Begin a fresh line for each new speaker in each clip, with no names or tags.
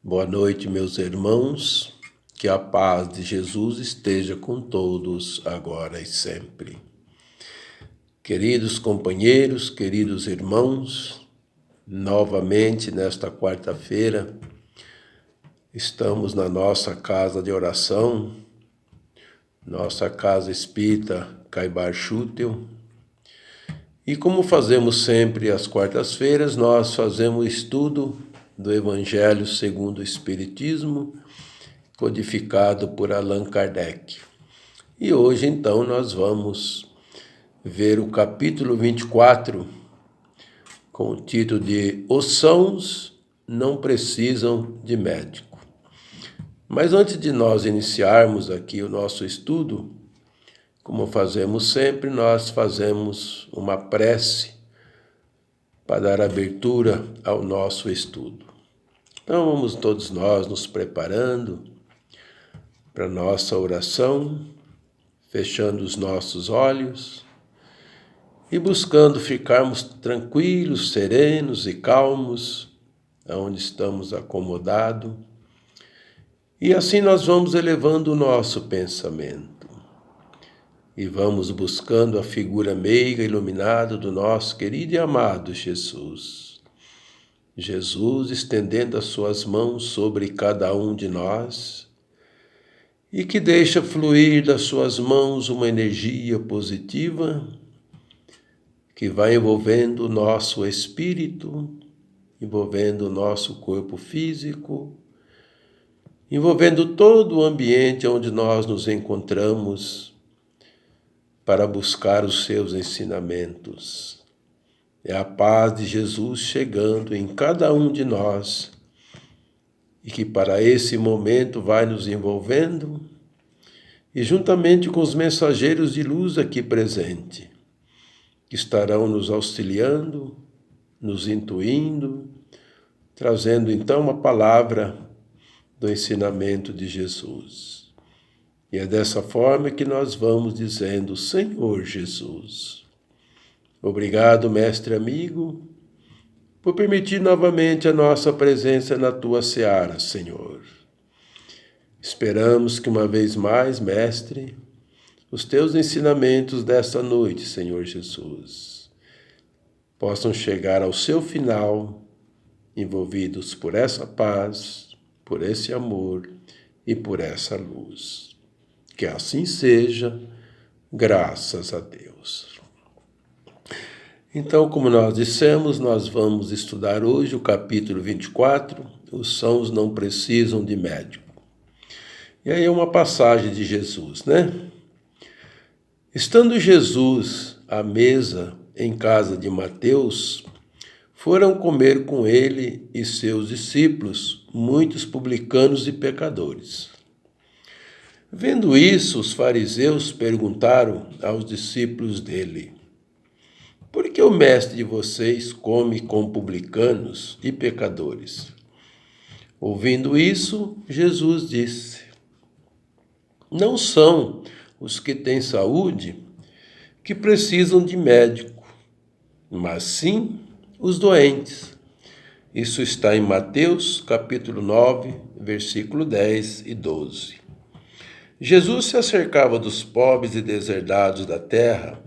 Boa noite, meus irmãos. Que a paz de Jesus esteja com todos, agora e sempre. Queridos companheiros, queridos irmãos, novamente nesta quarta-feira, estamos na nossa casa de oração, nossa casa espírita Caibar Schutel. E como fazemos sempre às quartas-feiras, nós fazemos estudo do Evangelho segundo o Espiritismo, codificado por Allan Kardec. E hoje, então, nós vamos ver o capítulo 24, com o título de Os Sãos Não Precisam de Médico. Mas antes de nós iniciarmos aqui o nosso estudo, como fazemos sempre, nós fazemos uma prece para dar abertura ao nosso estudo. Então vamos todos nós nos preparando para a nossa oração, fechando os nossos olhos e buscando ficarmos tranquilos, serenos e calmos, onde estamos acomodados. E assim nós vamos elevando o nosso pensamento e vamos buscando a figura meiga iluminada do nosso querido e amado Jesus. Jesus estendendo as suas mãos sobre cada um de nós e que deixa fluir das suas mãos uma energia positiva que vai envolvendo o nosso espírito, envolvendo o nosso corpo físico, envolvendo todo o ambiente onde nós nos encontramos para buscar os seus ensinamentos. É a paz de Jesus chegando em cada um de nós e que para esse momento vai nos envolvendo e juntamente com os mensageiros de luz aqui presentes, que estarão nos auxiliando, nos intuindo, trazendo então uma palavra do ensinamento de Jesus. E é dessa forma que nós vamos dizendo: Senhor Jesus, obrigado, mestre amigo, por permitir novamente a nossa presença na tua seara, Senhor. Esperamos que uma vez mais, mestre, os teus ensinamentos desta noite, Senhor Jesus, possam chegar ao seu final, envolvidos por essa paz, por esse amor e por essa luz. Que assim seja, graças a Deus. Então, como nós dissemos, nós vamos estudar hoje o capítulo 24, Os Sãos Não Precisam de Médico. E aí é uma passagem de Jesus, né? Estando Jesus à mesa em casa de Mateus, foram comer com ele e seus discípulos muitos publicanos e pecadores. Vendo isso, os fariseus perguntaram aos discípulos dele: por que o mestre de vocês come com publicanos e pecadores? Ouvindo isso, Jesus disse: não são os que têm saúde que precisam de médico, mas sim os doentes. Isso está em Mateus, capítulo 9, versículo 10 e 12. Jesus se acercava dos pobres e deserdados da terra,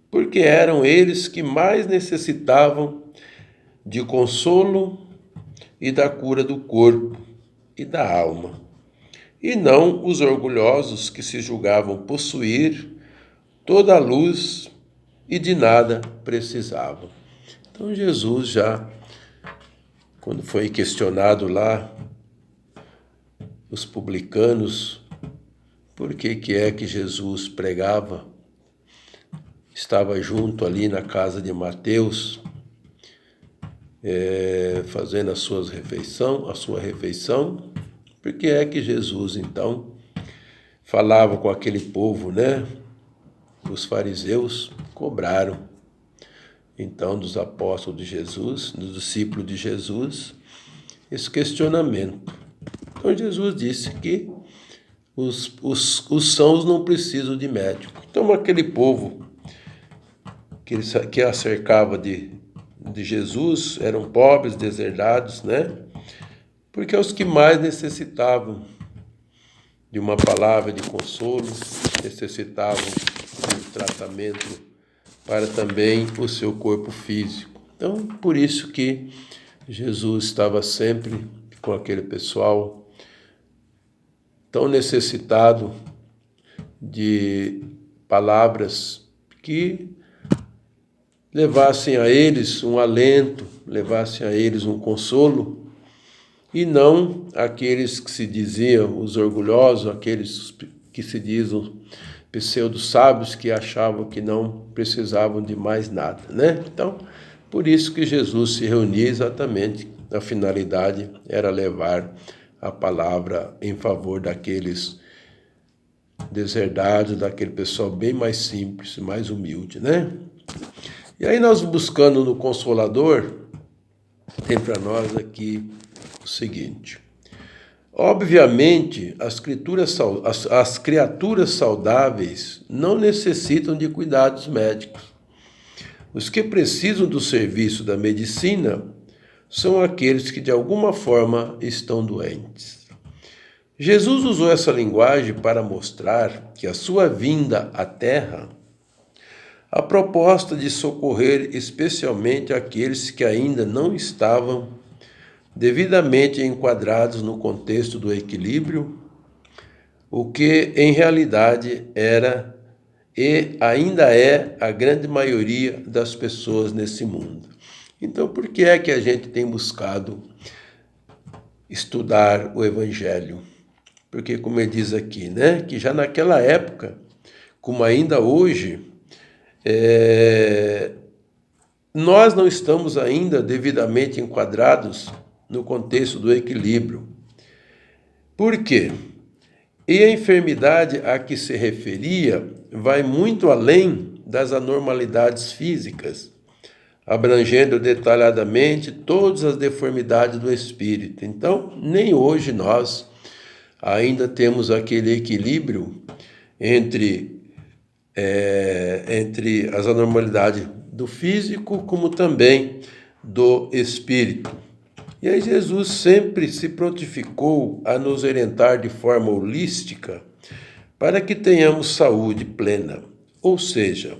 porque eram eles que mais necessitavam de consolo e da cura do corpo e da alma, e não os orgulhosos que se julgavam possuir toda a luz e de nada precisavam. Então Jesus já, quando foi questionado lá, os publicanos, por que é que Jesus pregava, estava junto ali na casa de Mateus, fazendo a sua refeição, por que é que Jesus então falava com aquele povo, né? Os fariseus cobraram então dos apóstolos de Jesus, dos discípulos de Jesus, esse questionamento. Então Jesus disse que os sãos não precisam de médico. Então aquele povo que a cercava de Jesus eram pobres, deserdados, né? porque os que mais necessitavam de uma palavra de consolo, necessitavam de um tratamento para também o seu corpo físico. Então, por isso que Jesus estava sempre com aquele pessoal tão necessitado de palavras que levassem a eles um alento, levassem a eles um consolo, e não aqueles que se diziam os orgulhosos, aqueles que se dizem pseudo-sábios, que achavam que não precisavam de mais nada, né? Então, por isso que Jesus se reunia exatamente, a finalidade era levar a palavra em favor daqueles deserdados, daquele pessoal bem mais simples, mais humilde, né? E aí nós buscando no Consolador, tem para nós aqui o seguinte: obviamente, as criaturas saudáveis não necessitam de cuidados médicos. Os que precisam do serviço da medicina são aqueles que de alguma forma estão doentes. Jesus usou essa linguagem para mostrar que a sua vinda à Terra, a proposta de socorrer especialmente aqueles que ainda não estavam devidamente enquadrados no contexto do equilíbrio, o que em realidade era e ainda é a grande maioria das pessoas nesse mundo. Então, por que é que a gente tem buscado estudar o Evangelho? Porque, como ele diz aqui, né, que já naquela época, como ainda hoje, nós não estamos ainda devidamente enquadrados no contexto do equilíbrio. Por quê? E a enfermidade a que se referia vai muito além das anormalidades físicas, abrangendo detalhadamente todas as deformidades do espírito. Então, nem hoje nós ainda temos aquele equilíbrio entre as anormalidades do físico, como também do espírito. E aí Jesus sempre se prontificou a nos orientar de forma holística para que tenhamos saúde plena, ou seja,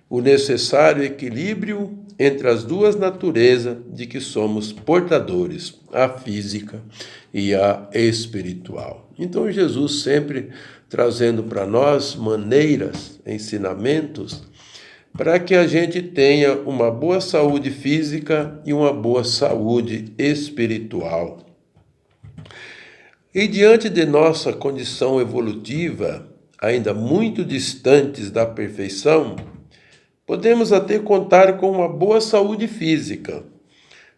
o necessário equilíbrio entre as duas naturezas de que somos portadores, a física e a espiritual. Então Jesus sempre trazendo para nós maneiras, ensinamentos, para que a gente tenha uma boa saúde física e uma boa saúde espiritual. E diante de nossa condição evolutiva, ainda muito distantes da perfeição, podemos até contar com uma boa saúde física,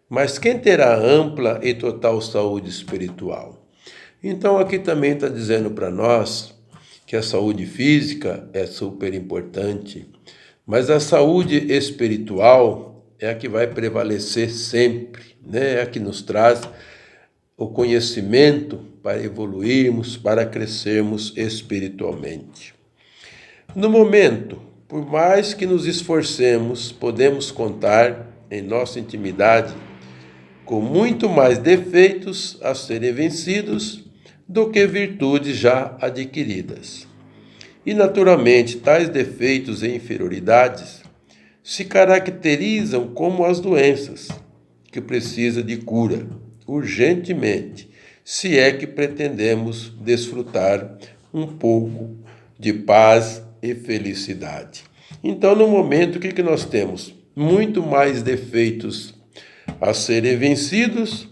mas quem terá ampla e total saúde espiritual? Então aqui também está dizendo para nós que a saúde física é super importante, mas a saúde espiritual é a que vai prevalecer sempre, né? É a que nos traz o conhecimento para evoluirmos, para crescermos espiritualmente. No momento, por mais que nos esforcemos, podemos contar em nossa intimidade com muito mais defeitos a serem vencidos do que virtudes já adquiridas. E, naturalmente, tais defeitos e inferioridades se caracterizam como as doenças, que precisam de cura, urgentemente, se é que pretendemos desfrutar um pouco de paz e felicidade. Então, no momento, o que nós temos? Muito mais defeitos a serem vencidos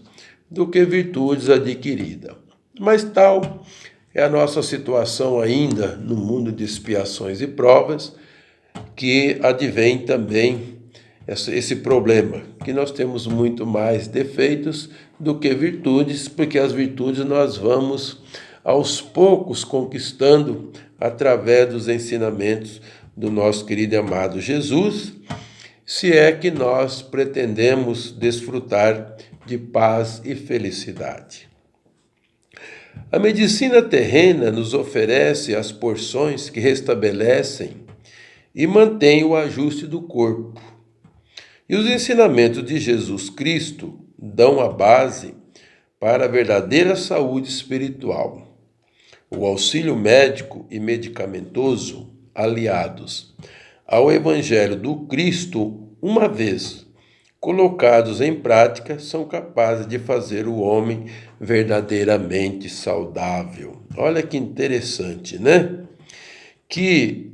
do que virtudes adquiridas. Mas tal é a nossa situação ainda no mundo de expiações e provas, que advém também esse problema, que nós temos muito mais defeitos do que virtudes, porque as virtudes nós vamos aos poucos conquistando através dos ensinamentos do nosso querido e amado Jesus, se é que nós pretendemos desfrutar de paz e felicidade. A medicina terrena nos oferece as porções que restabelecem e mantêm o ajuste do corpo. E os ensinamentos de Jesus Cristo dão a base para a verdadeira saúde espiritual. O auxílio médico e medicamentoso, aliados ao Evangelho do Cristo, uma vez colocados em prática, são capazes de fazer o homem verdadeiramente saudável. Olha que interessante, né? Que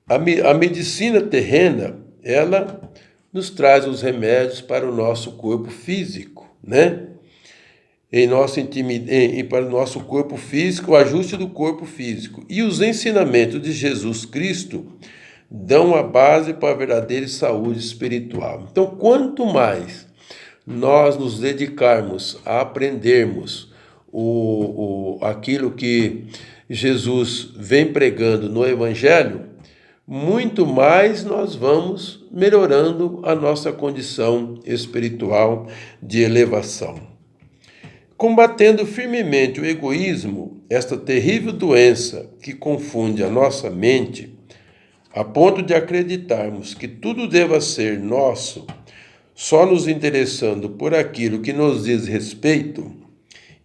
a medicina terrena, ela nos traz os remédios para o nosso corpo físico, né? Para o nosso corpo físico, o ajuste do corpo físico. E os ensinamentos de Jesus Cristo dão a base para a verdadeira saúde espiritual. Então, quanto mais nós nos dedicarmos a aprendermos aquilo que Jesus vem pregando no Evangelho, muito mais nós vamos melhorando a nossa condição espiritual de elevação. Combatendo firmemente o egoísmo, esta terrível doença que confunde a nossa mente, a ponto de acreditarmos que tudo deva ser nosso, só nos interessando por aquilo que nos diz respeito,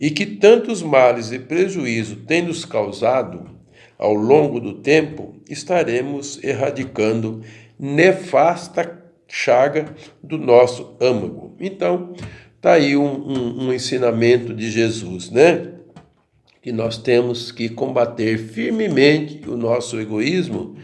e que tantos males e prejuízo tem nos causado ao longo do tempo, estaremos erradicando nefasta chaga do nosso âmago. Então, está aí um ensinamento de Jesus, né? Que nós temos que combater firmemente o nosso egoísmo,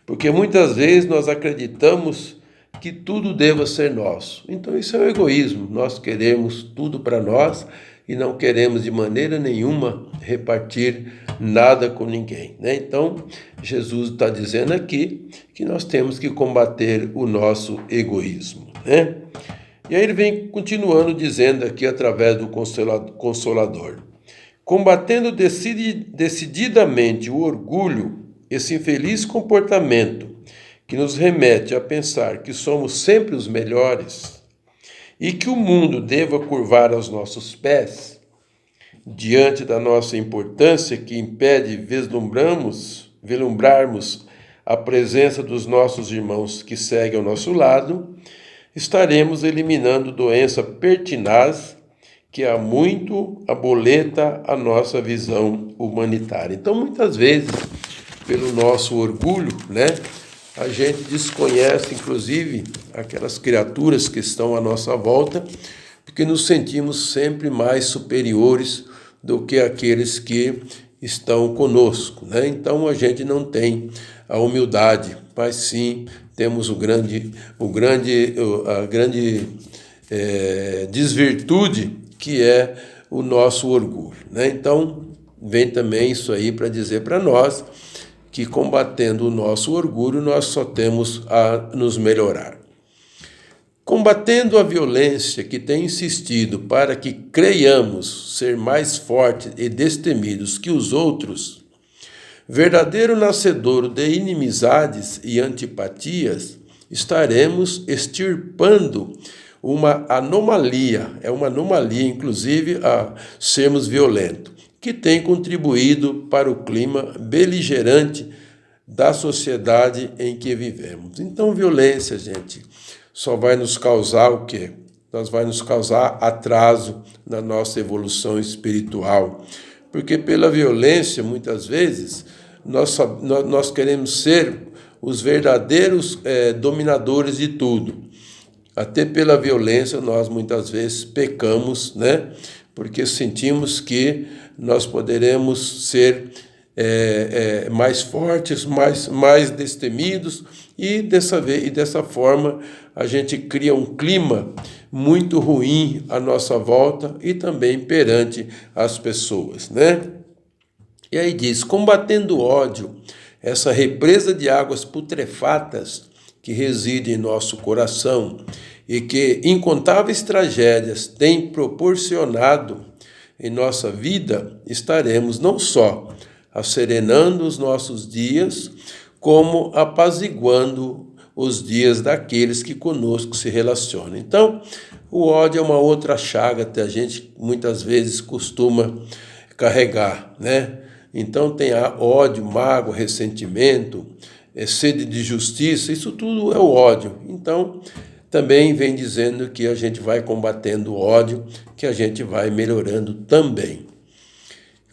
porque muitas vezes nós acreditamos que tudo deva ser nosso. Então isso é o egoísmo, nós queremos tudo para nós e não queremos de maneira nenhuma repartir nada com ninguém, né? Então Jesus está dizendo aqui que nós temos que combater o nosso egoísmo, né? E aí ele vem continuando dizendo aqui através do Consolador: combatendo decididamente o orgulho, esse infeliz comportamento que nos remete a pensar que somos sempre os melhores e que o mundo deva curvar aos nossos pés, diante da nossa importância que impede vislumbrarmos a presença dos nossos irmãos que seguem ao nosso lado, estaremos eliminando doença pertinaz que há muito aboleta a nossa visão humanitária. Então, muitas vezes, pelo nosso orgulho, né, a gente desconhece, inclusive, aquelas criaturas que estão à nossa volta, porque nos sentimos sempre mais superiores do que aqueles que estão conosco, né? Então, a gente não tem a humildade, mas sim temos a grande desvirtude que é o nosso orgulho, né? Então, vem também isso aí para dizer para nós que combatendo o nosso orgulho, nós só temos a nos melhorar. Combatendo a violência que tem insistido para que creiamos ser mais fortes e destemidos que os outros, verdadeiro nascedouro de inimizades e antipatias, estaremos extirpando uma anomalia, inclusive, a sermos violentos, que tem contribuído para o clima beligerante da sociedade em que vivemos. Então, violência, gente, só vai nos causar o quê? Vai nos causar atraso na nossa evolução espiritual. Porque pela violência, muitas vezes, nós queremos ser os verdadeiros dominadores de tudo. Até pela violência, nós muitas vezes pecamos, né? Porque sentimos que nós poderemos ser mais fortes, mais destemidos, e dessa forma a gente cria um clima muito ruim à nossa volta e também perante as pessoas, né? E aí diz: combatendo o ódio, essa represa de águas putrefatas que reside em nosso coração e que incontáveis tragédias tem proporcionado em nossa vida, estaremos não só asserenando os nossos dias, como apaziguando os dias daqueles que conosco se relacionam. Então, o ódio é uma outra chaga que a gente muitas vezes costuma carregar, né? Então tem ódio, mágoa, ressentimento, sede de justiça, isso tudo é o ódio. Então, também vem dizendo que a gente vai combatendo o ódio, que a gente vai melhorando também.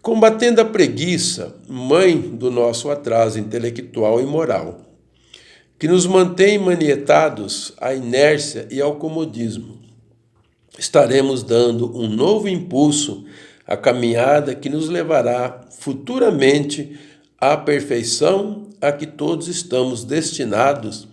Combatendo a preguiça, mãe do nosso atraso intelectual e moral, que nos mantém manietados à inércia e ao comodismo. Estaremos dando um novo impulso à caminhada que nos levará futuramente à perfeição a que todos estamos destinados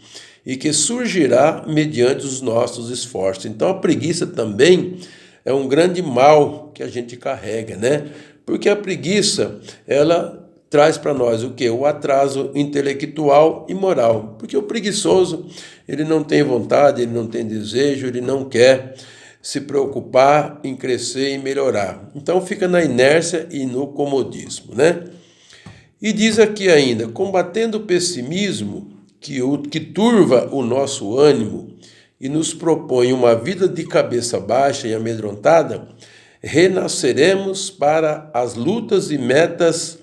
e que surgirá mediante os nossos esforços. Então a preguiça também é um grande mal que a gente carrega, né? Porque a preguiça, ela traz para nós o quê? O atraso intelectual e moral. Porque o preguiçoso, ele não tem vontade, ele não tem desejo, ele não quer se preocupar em crescer e melhorar. Então fica na inércia e no comodismo, né? E diz aqui ainda, combatendo o pessimismo que turva o nosso ânimo e nos propõe uma vida de cabeça baixa e amedrontada, renasceremos para as lutas e metas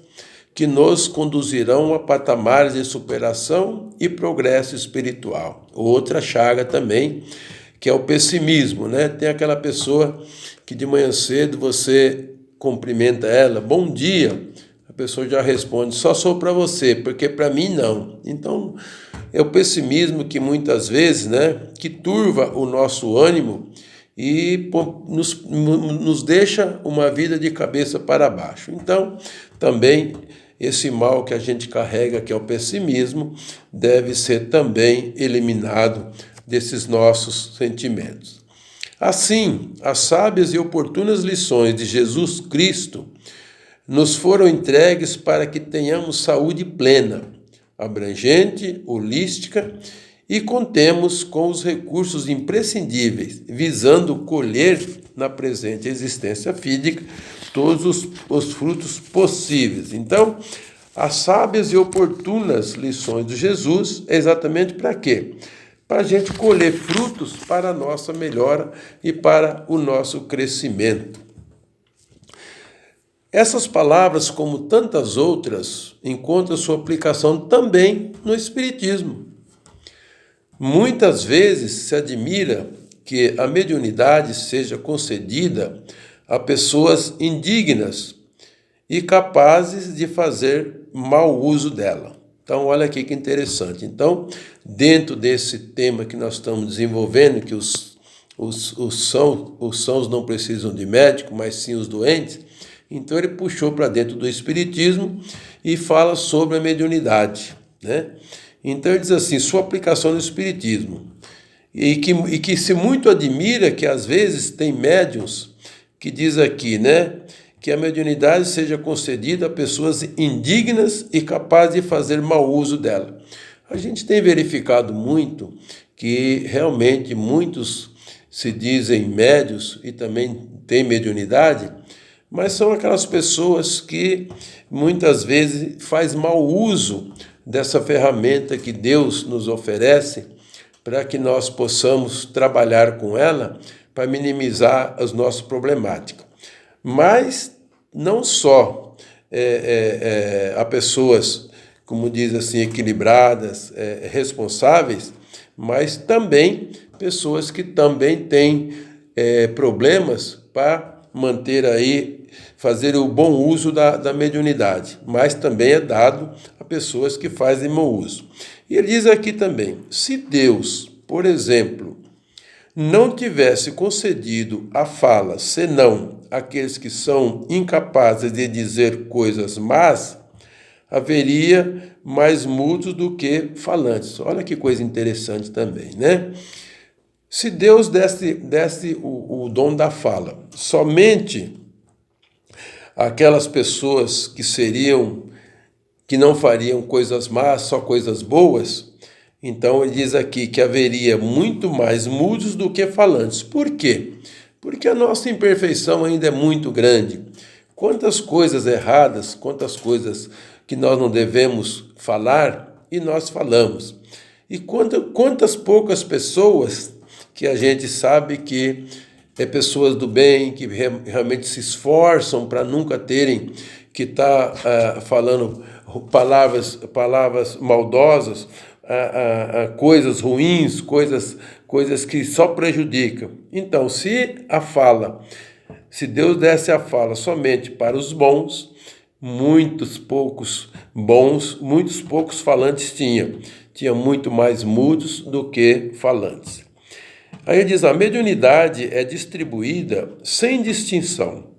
que nos conduzirão a patamares de superação e progresso espiritual. Outra chaga também, que é o pessimismo, né? Tem aquela pessoa que de manhã cedo você cumprimenta ela, bom dia, a pessoa já responde, só sou para você, porque para mim não. Então, é o pessimismo que muitas vezes, né, que turva o nosso ânimo e nos deixa uma vida de cabeça para baixo. Então, também esse mal que a gente carrega, que é o pessimismo, deve ser também eliminado desses nossos sentimentos. Assim, as sábias e oportunas lições de Jesus Cristo nos foram entregues para que tenhamos saúde plena, abrangente, holística e contemos com os recursos imprescindíveis, visando colher na presente existência física todos os frutos possíveis. Então, as sábias e oportunas lições de Jesus é exatamente para quê? Para a gente colher frutos para a nossa melhora e para o nosso crescimento. Essas palavras, como tantas outras, encontram sua aplicação também no Espiritismo. Muitas vezes se admira que a mediunidade seja concedida a pessoas indignas e capazes de fazer mau uso dela. Então, olha aqui que interessante. Então, dentro desse tema que nós estamos desenvolvendo, que os sãos não precisam de médico, mas sim os doentes, então ele puxou para dentro do Espiritismo e fala sobre a mediunidade, né? Então ele diz assim, sua aplicação no Espiritismo, e que se muito admira que às vezes tem médiuns que diz aqui, né, que a mediunidade seja concedida a pessoas indignas e capazes de fazer mau uso dela. A gente tem verificado muito que realmente muitos se dizem médios e também têm mediunidade, mas são aquelas pessoas que muitas vezes faz mau uso dessa ferramenta que Deus nos oferece para que nós possamos trabalhar com ela para minimizar as nossas problemáticas. Mas não só há pessoas, como diz assim, equilibradas, responsáveis, mas também pessoas que também têm problemas para manter aí, fazer o bom uso da mediunidade, mas também é dado a pessoas que fazem mau uso. E ele diz aqui também, se Deus, por exemplo, não tivesse concedido a fala, senão aqueles que são incapazes de dizer coisas más, haveria mais mudos do que falantes. Olha que coisa interessante também, né? Se Deus desse o dom da fala, somente aquelas pessoas que não fariam coisas más, só coisas boas, então ele diz aqui que haveria muito mais mudos do que falantes. Por quê? Porque a nossa imperfeição ainda é muito grande. Quantas coisas erradas, quantas coisas que nós não devemos falar e nós falamos. E quantas poucas pessoas que a gente sabe que é pessoas do bem, que realmente se esforçam para nunca terem que estar falando palavras maldosas, coisas ruins, coisas coisas que só prejudicam. Então, se Deus desse a fala somente para os bons, muitos poucos falantes tinha muito mais mudos do que falantes. Aí ele diz, a mediunidade é distribuída sem distinção,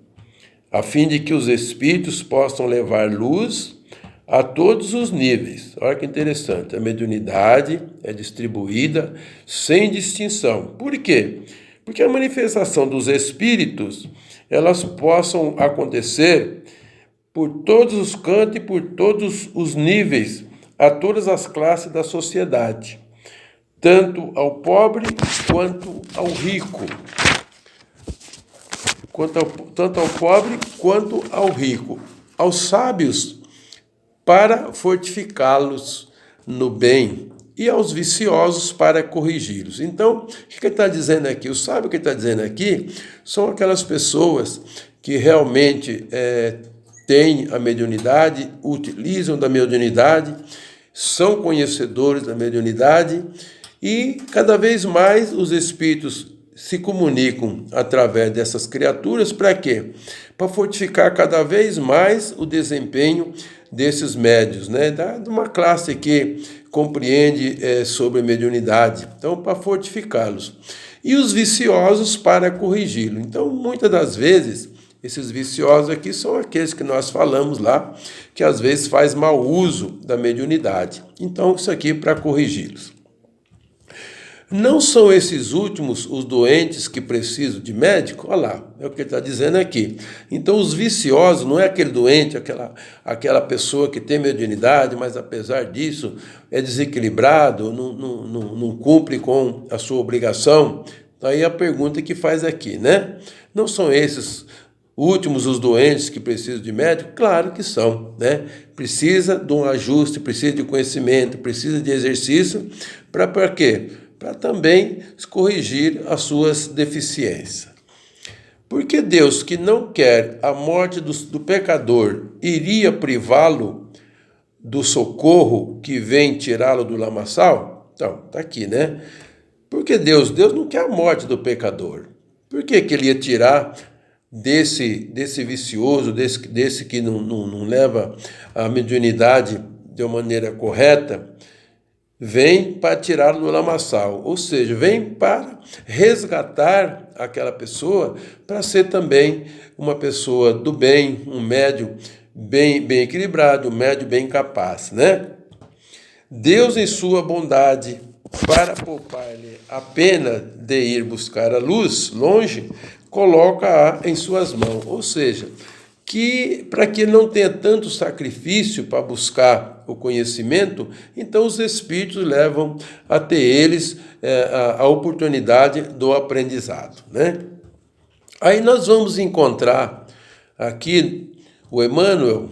a fim de que os espíritos possam levar luz a todos os níveis. Olha que interessante, a mediunidade é distribuída sem distinção. Por quê? Porque a manifestação dos espíritos, elas possam acontecer por todos os cantos e por todos os níveis, a todas as classes da sociedade, tanto ao pobre quanto ao rico. Tanto ao pobre quanto ao rico. Aos sábios, para fortificá-los no bem, e aos viciosos para corrigi-los. Então, o que ele está dizendo aqui? O sábio que ele está dizendo aqui são aquelas pessoas que realmente têm a mediunidade, utilizam da mediunidade, são conhecedores da mediunidade, e cada vez mais os espíritos se comunicam através dessas criaturas. Para quê? Para fortificar cada vez mais o desempenho desses médiuns, né? De uma classe que compreende sobre a mediunidade. Então, para fortificá-los. E os viciosos para corrigi-lo. Então, muitas das vezes, esses viciosos aqui são aqueles que nós falamos lá, que às vezes faz mau uso da mediunidade. Então, isso aqui para corrigi-los. Não são esses últimos os doentes que precisam de médico? Olha lá, é o que ele está dizendo aqui. Então, os viciosos não é aquele doente, aquela pessoa que tem mediunidade, mas apesar disso é desequilibrado, não cumpre com a sua obrigação. Aí a pergunta que faz aqui, né? Não são esses últimos os doentes que precisam de médico? Claro que são, né? Precisa de um ajuste, precisa de conhecimento, precisa de exercício. Para quê? Para também corrigir as suas deficiências. Porque Deus, que não quer a morte do pecador, iria privá-lo do socorro que vem tirá-lo do lamaçal? Então, está aqui, né? Porque Deus não quer a morte do pecador. Por que ele ia tirar desse vicioso, desse que não leva a mediunidade de uma maneira correta? Vem para tirá-lo do lamaçal, ou seja, vem para resgatar aquela pessoa para ser também uma pessoa do bem, um médium bem equilibrado, um médium bem capaz, né? Deus, em sua bondade, para poupar-lhe a pena de ir buscar a luz longe, coloca-a em suas mãos, ou seja, que para que ele não tenha tanto sacrifício para buscar o conhecimento, então os espíritos levam até eles a oportunidade do aprendizado, né? Aí nós vamos encontrar aqui o Emmanuel,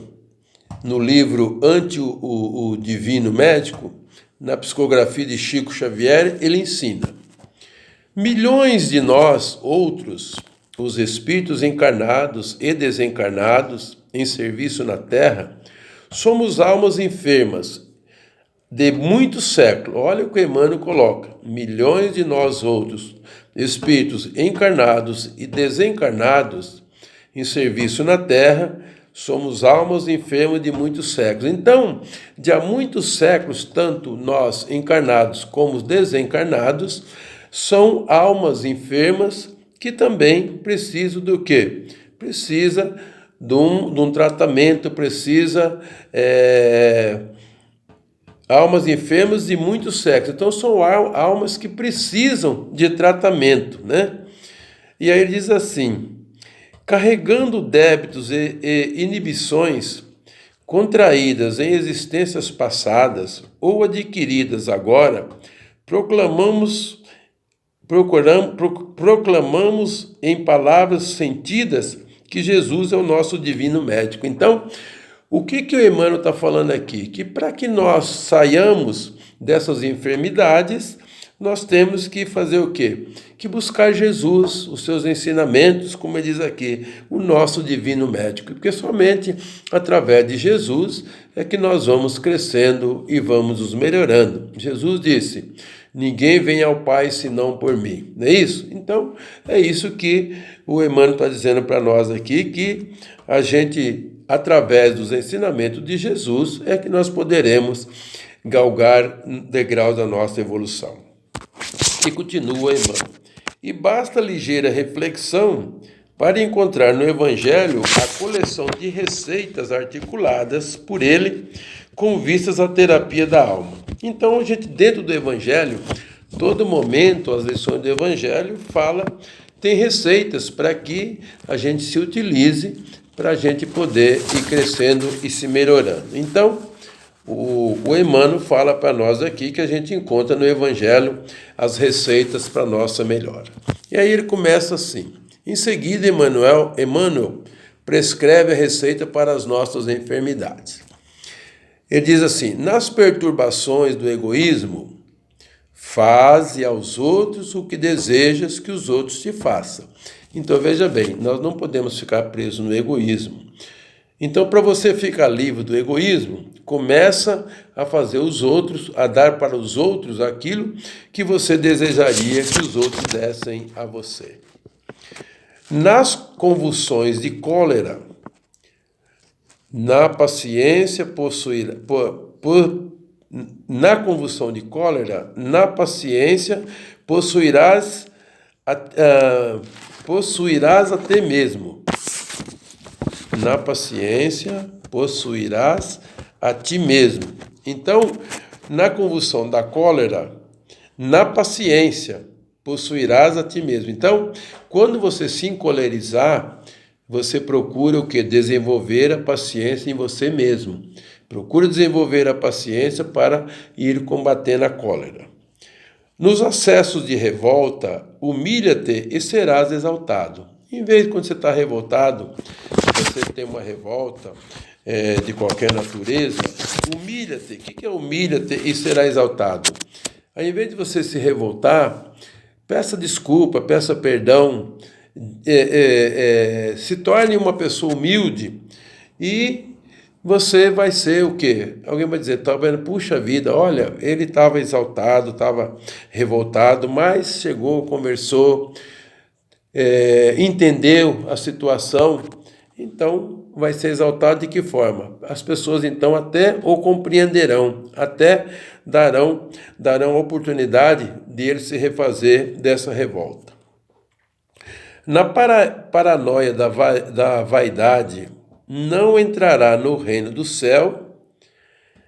no livro Ante o Divino Médico, na psicografia de Chico Xavier, ele ensina: milhões de nós, outros, os espíritos encarnados e desencarnados em serviço na Terra, somos almas enfermas de muitos séculos. Olha o que Emmanuel coloca: milhões de nós outros, espíritos encarnados e desencarnados em serviço na Terra, somos almas enfermas de muitos séculos. Então, de há muitos séculos, tanto nós encarnados como os desencarnados, são almas enfermas que também precisam do quê? Precisa de um tratamento, precisa almas enfermas de muitos séculos. Então, são almas que precisam de tratamento, né? E aí ele diz assim: carregando débitos e inibições contraídas em existências passadas ou adquiridas agora, proclamamos em palavras sentidas que Jesus é o nosso divino médico. Então, o que o Emmanuel está falando aqui? Que para que nós saiamos dessas enfermidades, nós temos que fazer o quê? Que buscar Jesus, os seus ensinamentos, como ele diz aqui, o nosso divino médico. Porque somente através de Jesus é que nós vamos crescendo e vamos nos melhorando. Jesus disse: ninguém vem ao Pai senão por mim. Não é isso? Então, é isso que o Emmanuel está dizendo para nós aqui, que a gente, através dos ensinamentos de Jesus, é que nós poderemos galgar degraus da nossa evolução. E continua Emmanuel. E basta ligeira reflexão para encontrar no Evangelho a coleção de receitas articuladas por ele com vistas à terapia da alma. Então, a gente, dentro do Evangelho, todo momento, as lições do Evangelho tem receitas para que a gente se utilize, para a gente poder ir crescendo e se melhorando. Então, o Emmanuel fala para nós aqui que a gente encontra no Evangelho as receitas para a nossa melhora. E aí ele começa assim. Em seguida, Emmanuel prescreve a receita para as nossas enfermidades. Ele diz assim: nas perturbações do egoísmo, faze aos outros o que desejas que os outros te façam. Então, veja bem, nós não podemos ficar presos no egoísmo. Então, para você ficar livre do egoísmo, começa a fazer os outros, a dar para os outros aquilo que você desejaria que os outros dessem a você. Nas convulsões de cólera, na paciência na convulsão de cólera, na paciência possuirás até mesmo. Na paciência possuirás a ti mesmo. Então, na convulsão da cólera, na paciência possuirás a ti mesmo. Então, quando você se encolerizar, você procura o quê? Desenvolver a paciência em você mesmo. Procura desenvolver a paciência para ir combatendo a cólera. Nos acessos de revolta, humilha-te e serás exaltado. Em vez de quando você está revoltado, você tem uma revolta de qualquer natureza, humilha-te. O que é humilha-te e será exaltado? Ao invés de você se revoltar, peça desculpa, peça perdão, se torne uma pessoa humilde e você vai ser o quê? Alguém vai dizer, tá vendo? Puxa vida, olha, ele estava exaltado, estava revoltado, mas chegou, conversou, entendeu a situação, então vai ser exaltado de que forma? As pessoas então até o compreenderão, até darão oportunidade de ele se refazer dessa revolta. Na paranoia da vaidade, não entrará no reino do céu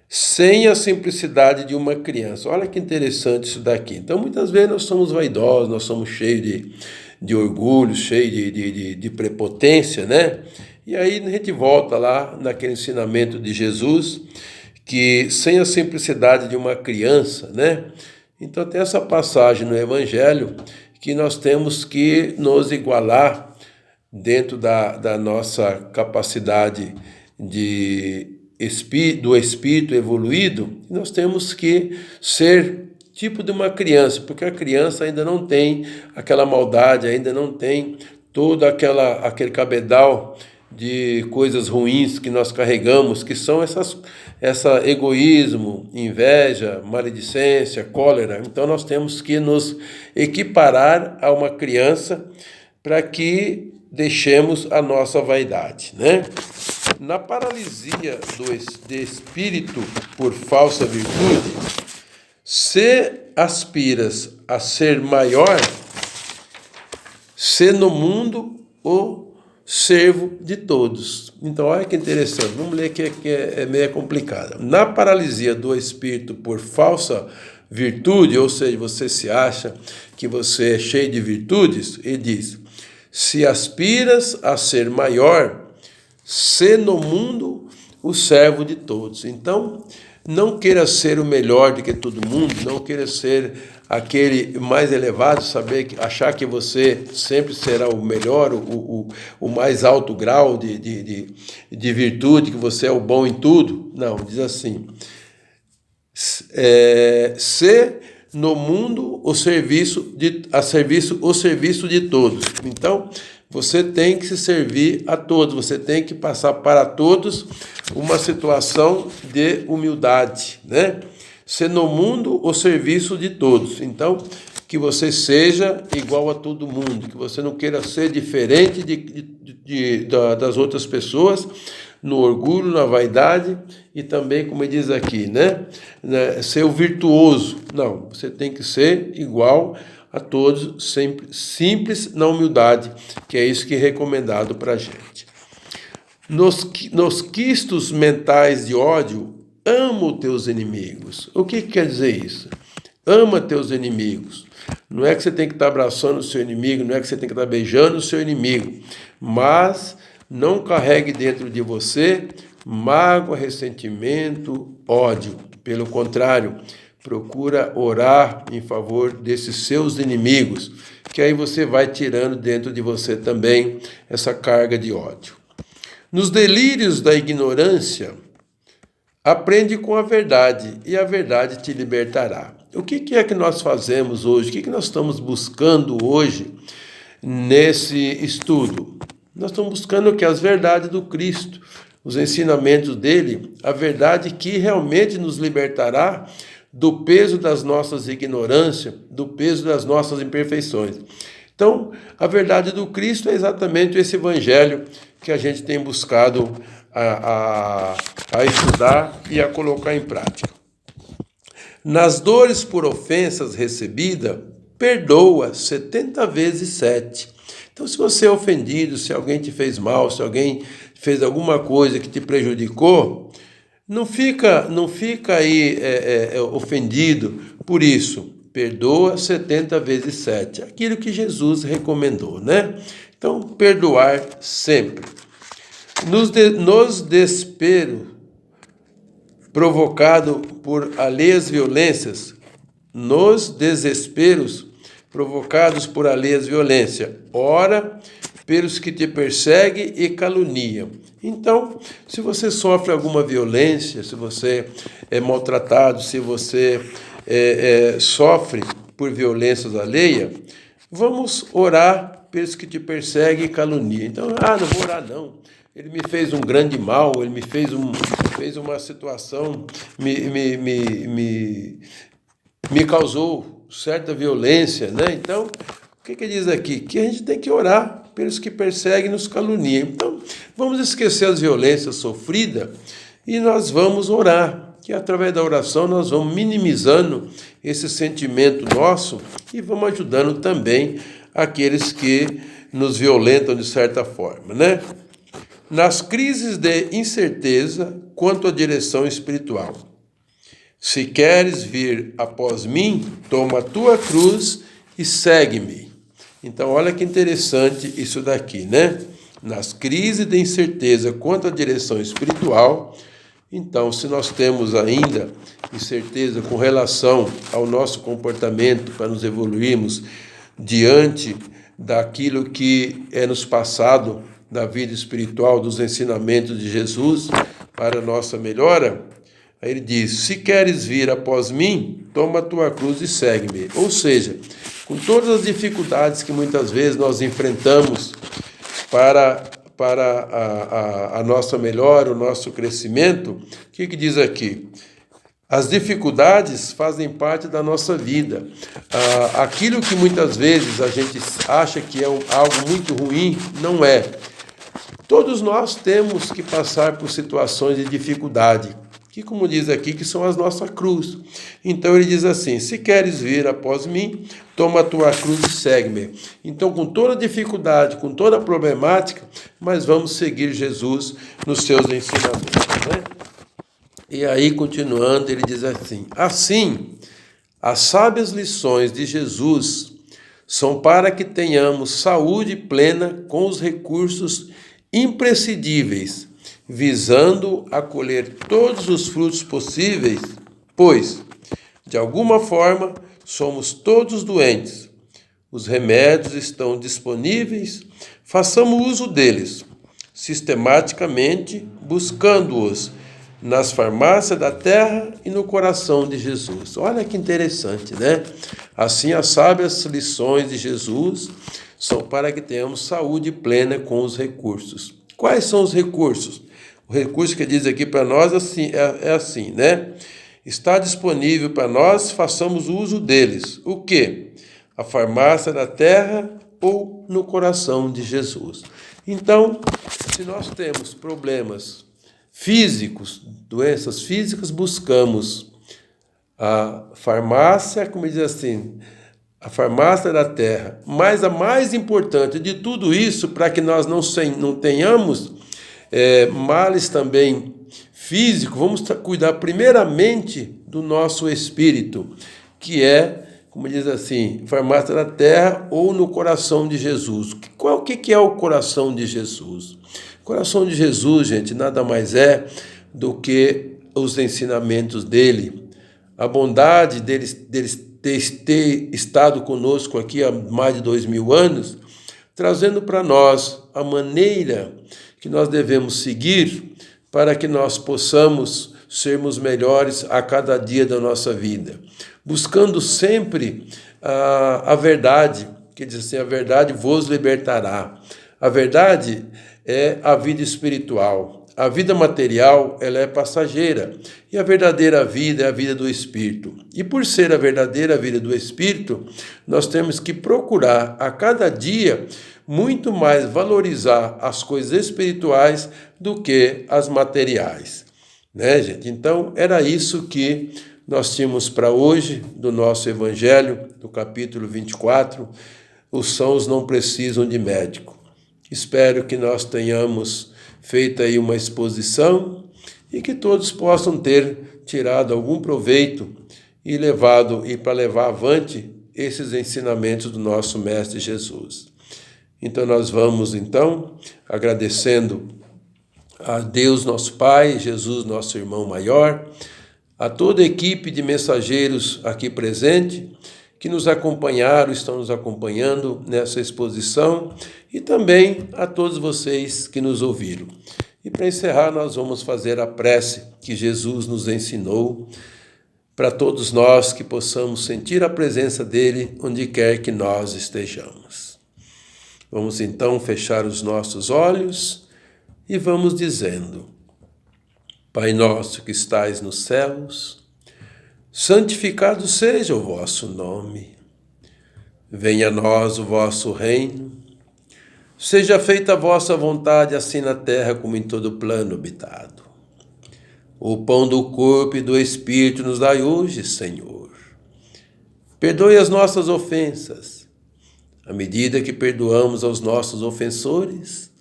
sem a simplicidade de uma criança. Olha que interessante isso daqui. Então, muitas vezes nós somos vaidosos, nós somos cheios de orgulho, cheios de prepotência, né? E aí a gente volta lá naquele ensinamento de Jesus, que sem a simplicidade de uma criança, né? Então tem essa passagem no Evangelho que nós temos que nos igualar dentro da nossa capacidade do espírito evoluído, nós temos que ser tipo de uma criança, porque a criança ainda não tem aquela maldade, ainda não tem todo aquele cabedal de coisas ruins que nós carregamos, que são essa egoísmo, inveja, maledicência, cólera. Então nós temos que nos equiparar a uma criança para que deixemos a nossa vaidade, né? Na paralisia de espírito por falsa virtude, se aspiras a ser maior, se no mundo o servo de todos. Então, olha que interessante. Vamos ler que é meio complicado. Na paralisia do espírito por falsa virtude, ou seja, você se acha que você é cheio de virtudes, ele diz: se aspiras a ser maior, se no mundo o servo de todos. Então, não queira ser o melhor do que todo mundo, não queira ser aquele mais elevado, achar que você sempre será o melhor, o mais alto grau de virtude, que você é o bom em tudo. Não, diz assim: se no mundo o serviço de todos. Então, você tem que se servir a todos, você tem que passar para todos uma situação de humildade, né? ser no mundo o serviço de todos. Então, que você seja igual a todo mundo, que você não queira ser diferente das outras pessoas, no orgulho, na vaidade e também, como ele diz aqui, ser o virtuoso. Não, você tem que ser igual a todos, sempre simples na humildade, que é isso que é recomendado para a gente. Nos quistos mentais de ódio, ama os teus inimigos. O que quer dizer isso? Ama teus inimigos. Não é que você tem que estar abraçando o seu inimigo, não é que você tem que estar beijando o seu inimigo, mas não carregue dentro de você mágoa, ressentimento, ódio. Pelo contrário, procura orar em favor desses seus inimigos, que aí você vai tirando dentro de você também essa carga de ódio. Nos delírios da ignorância, aprende com a verdade, e a verdade te libertará. O que é que nós fazemos hoje? O que nós estamos buscando hoje nesse estudo? Nós estamos buscando o que? As verdades do Cristo, os ensinamentos dele, a verdade que realmente nos libertará do peso das nossas ignorâncias, do peso das nossas imperfeições. Então, a verdade do Cristo é exatamente esse evangelho que a gente tem buscado a estudar e a colocar em prática. Nas dores por ofensas recebidas, perdoa 70 vezes 7. Então, se você é ofendido, se alguém te fez mal, se alguém fez alguma coisa que te prejudicou, não fica aí ofendido por isso. Perdoa 70 vezes 7. Aquilo que Jesus recomendou, né? Então, perdoar sempre. Nos desesperos provocados por alheias violências, ora pelos que te perseguem e caluniam. Então, se você sofre alguma violência, se você é maltratado, se você sofre por violências alheias, vamos orar pelos que te perseguem e caluniam. Então, não vou orar não. Ele me fez um grande mal, ele me fez uma situação, me causou certa violência, né? Então, o que diz aqui? Que a gente tem que orar pelos que perseguem e nos caluniam. Então, vamos esquecer as violências sofridas e nós vamos orar, que através da oração nós vamos minimizando esse sentimento nosso e vamos ajudando também aqueles que nos violentam de certa forma, né? Nas crises de incerteza quanto à direção espiritual. Se queres vir após mim, toma a tua cruz e segue-me. Então, olha que interessante isso daqui, né? Nas crises de incerteza quanto à direção espiritual. Então, se nós temos ainda incerteza com relação ao nosso comportamento para nos evoluirmos diante daquilo que é nos passado da vida espiritual, dos ensinamentos de Jesus para a nossa melhora, aí ele diz, se queres vir após mim, toma a tua cruz e segue-me. Ou seja, com todas as dificuldades que muitas vezes nós enfrentamos para a nossa melhora, o nosso crescimento, o que diz aqui? As dificuldades fazem parte da nossa vida. Aquilo que muitas vezes a gente acha que é algo muito ruim, não é. Todos nós temos que passar por situações de dificuldade, que, como diz aqui, que são as nossas cruzes. Então ele diz assim, se queres vir após mim, toma a tua cruz e segue-me. Então, com toda dificuldade, com toda problemática, mas vamos seguir Jesus nos seus ensinamentos, né? E aí, continuando, ele diz assim, as sábias lições de Jesus são para que tenhamos saúde plena com os recursos imprescindíveis, visando a colher todos os frutos possíveis, pois, de alguma forma, somos todos doentes. Os remédios estão disponíveis, façamos uso deles, sistematicamente buscando-os nas farmácias da terra e no coração de Jesus. Olha que interessante, né? Assim, as sábias lições de Jesus são para que tenhamos saúde plena com os recursos. Quais são os recursos? O recurso que diz aqui para nós é assim, né? Está disponível para nós, façamos uso deles. O quê? A farmácia da terra ou no coração de Jesus. Então, se nós temos problemas físicos, doenças físicas, buscamos a farmácia, como diz assim, a farmácia da terra. Mas a mais importante de tudo isso, para que nós não tenhamos males também físicos, vamos cuidar primeiramente do nosso espírito, que é, como diz assim, farmácia da terra ou no coração de Jesus. O que é o coração de Jesus? O coração de Jesus, gente, nada mais é do que os ensinamentos dele, a bondade deles ter estado conosco aqui há mais de 2000 anos, trazendo para nós a maneira que nós devemos seguir para que nós possamos sermos melhores a cada dia da nossa vida, buscando sempre a verdade, que diz assim, a verdade vos libertará. A verdade é a vida espiritual. A vida material, ela é passageira, e a verdadeira vida é a vida do Espírito. E por ser a verdadeira vida do Espírito, nós temos que procurar a cada dia muito mais valorizar as coisas espirituais do que as materiais, né, gente? Então, era isso que nós tínhamos para hoje do nosso Evangelho, do capítulo 24, os sãos não precisam de médico. Espero que nós tenhamos feito aí uma exposição e que todos possam ter tirado algum proveito e para levar avante esses ensinamentos do nosso Mestre Jesus. Então nós vamos, agradecendo a Deus nosso Pai, Jesus nosso irmão maior, a toda a equipe de mensageiros aqui presente, que nos acompanharam, estão nos acompanhando nessa exposição, e também a todos vocês que nos ouviram. E para encerrar, nós vamos fazer a prece que Jesus nos ensinou, para todos nós que possamos sentir a presença dele onde quer que nós estejamos. Vamos então fechar os nossos olhos e vamos dizendo: Pai nosso que estais nos céus, santificado seja o vosso nome. Venha a nós o vosso reino. Seja feita a vossa vontade, assim na terra como em todo plano habitado. O pão do corpo e do Espírito nos dai hoje, Senhor. Perdoe as nossas ofensas, à medida que perdoamos aos nossos ofensores.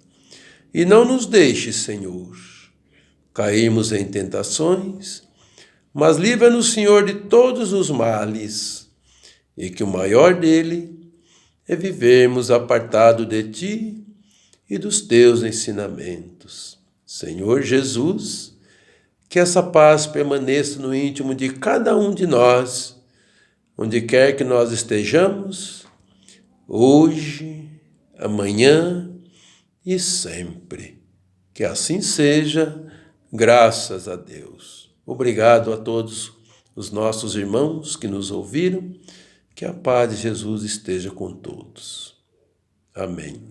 E não nos deixe, Senhor, cairmos em tentações, mas livra-nos, Senhor, de todos os males, e que o maior dele é vivermos apartado de Ti e dos Teus ensinamentos. Senhor Jesus, que essa paz permaneça no íntimo de cada um de nós, onde quer que nós estejamos, hoje, amanhã e sempre. Que assim seja, graças a Deus. Obrigado a todos os nossos irmãos que nos ouviram. Que a paz de Jesus esteja com todos. Amém.